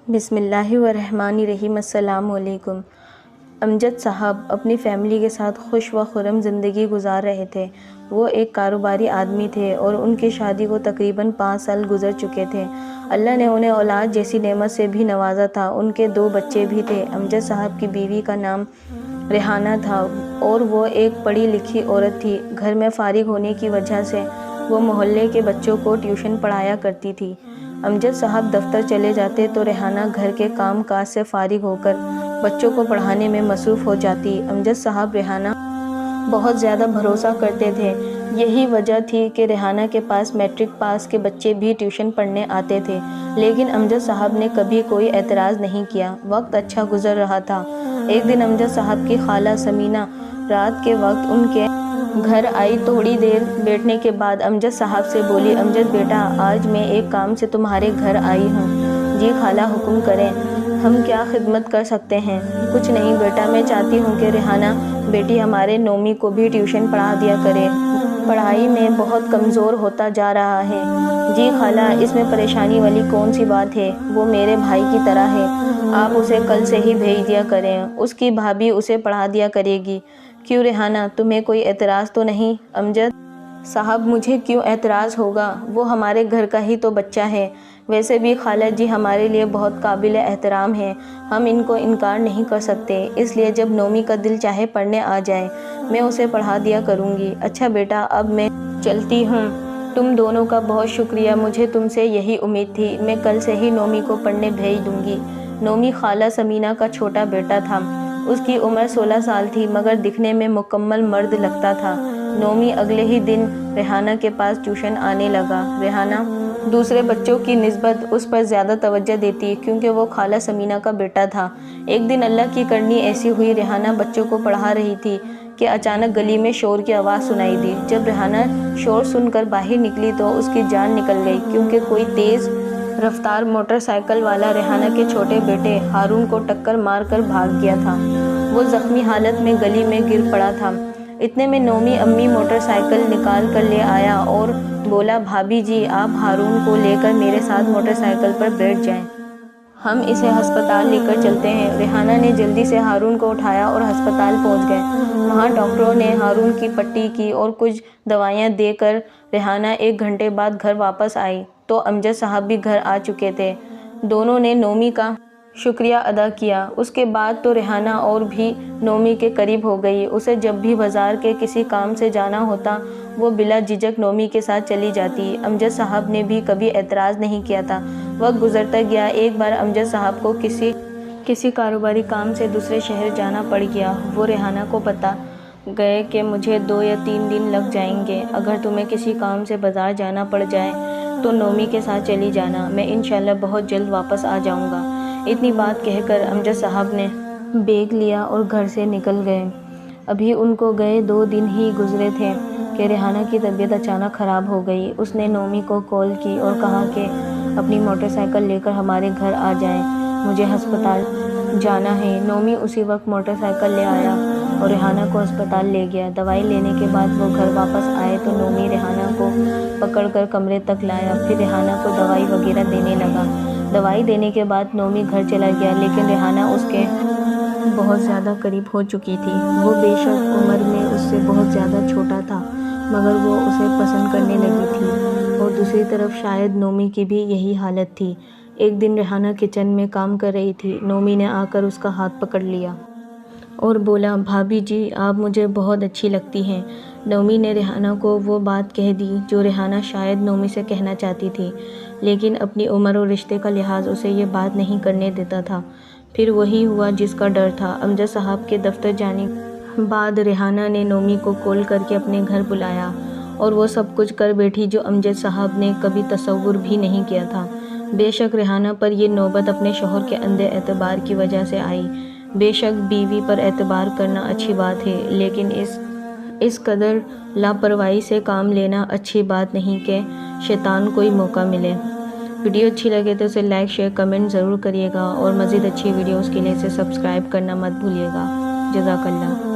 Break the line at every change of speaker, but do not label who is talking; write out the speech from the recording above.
بسم اللہ الرحمن الرحیم۔ السلام علیکم۔ امجد صاحب اپنی فیملی کے ساتھ خوش و خرم زندگی گزار رہے تھے۔ وہ ایک کاروباری آدمی تھے اور ان کی شادی کو تقریباً 5 سال گزر چکے تھے۔ اللہ نے انہیں اولاد جیسی نعمت سے بھی نوازا تھا۔ ان کے 2 بچے بھی تھے۔ امجد صاحب کی بیوی کا نام ریحانہ تھا اور وہ ایک پڑھی لکھی عورت تھی۔ گھر میں فارغ ہونے کی وجہ سے وہ محلے کے بچوں کو ٹیوشن پڑھایا کرتی تھی۔ امجد صاحب دفتر چلے جاتے تو ریحانہ گھر کے کام کاج سے فارغ ہو کر بچوں کو پڑھانے میں مصروف ہو جاتی۔ امجد صاحب ریحانہ بہت زیادہ بھروسہ کرتے تھے۔ یہی وجہ تھی کہ ریحانہ کے پاس میٹرک پاس کے بچے بھی ٹیوشن پڑھنے آتے تھے، لیکن امجد صاحب نے کبھی کوئی اعتراض نہیں کیا۔ وقت اچھا گزر رہا تھا۔ ایک دن امجد صاحب کی خالہ ثمینہ رات کے وقت ان کے گھر آئی۔ تھوڑی دیر بیٹھنے کے بعد امجد صاحب سے بولی، امجد بیٹا، آج میں ایک کام سے تمہارے گھر آئی ہوں۔ جی خالہ، حکم کریں، ہم کیا خدمت کر سکتے ہیں؟ کچھ نہیں بیٹا، میں چاہتی ہوں کہ ریحانہ بیٹی ہمارے نومی کو بھی ٹیوشن پڑھا دیا کرے، پڑھائی میں بہت کمزور ہوتا جا رہا ہے۔ جی خالہ، اس میں پریشانی والی کون سی بات ہے؟ وہ میرے بھائی کی طرح ہے، آپ اسے کل سے ہی بھیج دیا کریں، اس کی بھابھی اسے پڑھا دیا کرے گی۔ کیوں ریحانہ، تمہیں کوئی اعتراض تو نہیں؟ امجد صاحب، مجھے کیوں اعتراض ہوگا؟ وہ ہمارے گھر کا ہی تو بچہ ہے۔ ویسے بھی خالہ جی ہمارے لیے بہت قابل احترام ہے، ہم ان کو انکار نہیں کر سکتے، اس لیے جب نومی کا دل چاہے پڑھنے آ جائے، میں اسے پڑھا دیا کروں گی۔ اچھا بیٹا، اب میں چلتی ہوں۔ تم دونوں کا بہت شکریہ، مجھے تم سے یہی امید تھی۔ میں کل سے ہی نومی کو پڑھنے بھیج دوں گی۔ نومی خالہ ثمینہ کا چھوٹا بیٹا تھا۔ اس کی عمر 16 سال تھی، مگر دکھنے میں مکمل مرد لگتا تھا۔ نومی اگلے ہی دن ریحانہ کے پاس ٹیوشن آنے لگا۔ ریحانہ دوسرے بچوں کی نسبت اس پر زیادہ توجہ دیتی کیونکہ وہ خالہ ثمینہ کا بیٹا تھا۔ ایک دن اللہ کی کرنی ایسی ہوئی، ریحانہ بچوں کو پڑھا رہی تھی کہ اچانک گلی میں شور کی آواز سنائی دی۔ جب ریحانہ شور سن کر باہر نکلی تو اس کی جان نکل گئی، کیونکہ کوئی تیز رفتار موٹر سائیکل والا ریحانہ کے چھوٹے بیٹے ہارون کو ٹکر مار کر بھاگ گیا تھا۔ وہ زخمی حالت میں گلی میں گر پڑا تھا۔ اتنے میں نومی امی موٹر سائیکل نکال کر لے آیا اور بولا، بھابھی جی، آپ ہارون کو لے کر میرے ساتھ موٹر سائیکل پر بیٹھ جائیں، ہم اسے ہسپتال لے کر چلتے ہیں۔ ریحانہ نے جلدی سے ہارون کو اٹھایا اور ہسپتال پہنچ گئے۔ وہاں ڈاکٹروں نے ہارون کی پٹی کی اور کچھ دوائیاں دے کر ریحانہ 1 گھنٹے بعد گھر واپس آئی تو امجد صاحب بھی گھر آ چکے تھے۔ دونوں نے نومی کا شکریہ ادا کیا۔ اس کے بعد تو ریحانہ اور بھی نومی کے قریب ہو گئی۔ اسے جب بھی بازار کے کسی کام سے جانا ہوتا، وہ بلا جھجک نومی کے ساتھ چلی جاتی۔ امجد صاحب نے بھی کبھی اعتراض نہیں کیا تھا۔ وقت گزرتا گیا۔ ایک بار امجد صاحب کو کسی کاروباری کام سے دوسرے شہر جانا پڑ گیا۔ وہ ریحانہ کو بتا گئے کہ مجھے 2 یا 3 دن لگ جائیں گے، اگر تمہیں کسی کام سے بازار جانا پڑ جائے تو نومی کے ساتھ چلی جانا، میں انشاءاللہ بہت جلد واپس آ جاؤں گا۔ اتنی بات کہہ کر امجد صاحب نے بیگ لیا اور گھر سے نکل گئے۔ ابھی ان کو گئے 2 دن ہی گزرے تھے کہ ریحانہ کی طبیعت اچانک خراب ہو گئی۔ اس نے نومی کو کال کی اور کہا کہ اپنی موٹر سائیکل لے کر ہمارے گھر آ جائیں، مجھے ہسپتال جانا ہے۔ نومی اسی وقت موٹر سائیکل لے آیا اور ریحانہ کو ہسپتال لے گیا۔ دوائی لینے کے بعد وہ گھر واپس آئے تو نومی ریحانہ کو پکڑ کر کمرے تک لایا، پھر ریحانہ کو دوائی وغیرہ دینے لگا۔ دوائی دینے کے بعد نومی گھر چلا گیا، لیکن ریحانہ اس کے بہت زیادہ قریب ہو چکی تھی۔ وہ بے شک عمر میں اس سے بہت زیادہ چھوٹا تھا، مگر وہ اسے پسند کرنے لگی تھی، اور دوسری طرف شاید نومی کی بھی یہی حالت تھی۔ ایک دن ریحانہ کچن میں کام کر رہی تھی۔ نومی نے آ کر اس کا ہاتھ پکڑ لیا اور بولا، بھابھی جی، آپ مجھے بہت اچھی لگتی ہیں۔ نومی نے ریحانہ کو وہ بات کہہ دی جو ریحانہ شاید نومی سے کہنا چاہتی تھی، لیکن اپنی عمر اور رشتے کا لحاظ اسے یہ بات نہیں کرنے دیتا تھا۔ پھر وہی ہوا جس کا ڈر تھا۔ امجد صاحب کے دفتر جانے بعد ریحانہ نے نومی کو کال کر کے اپنے گھر بلایا اور وہ سب کچھ کر بیٹھی جو امجد صاحب نے کبھی تصور بھی نہیں کیا تھا۔ بے شک ریحانہ پر یہ نوبت اپنے شوہر کے اندھے اعتبار کی وجہ سے آئی۔ بے شک بیوی پر اعتبار کرنا اچھی بات ہے، لیکن اس قدر لاپرواہی سے کام لینا اچھی بات نہیں کہ شیطان کو موقع ملے۔ ویڈیو اچھی لگے تو اسے لائک، شیئر، کمنٹ ضرور کریے گا، اور مزید اچھی ویڈیوز کے لیے اسے سبسکرائب کرنا مت بھولیے گا۔ جزاک اللہ۔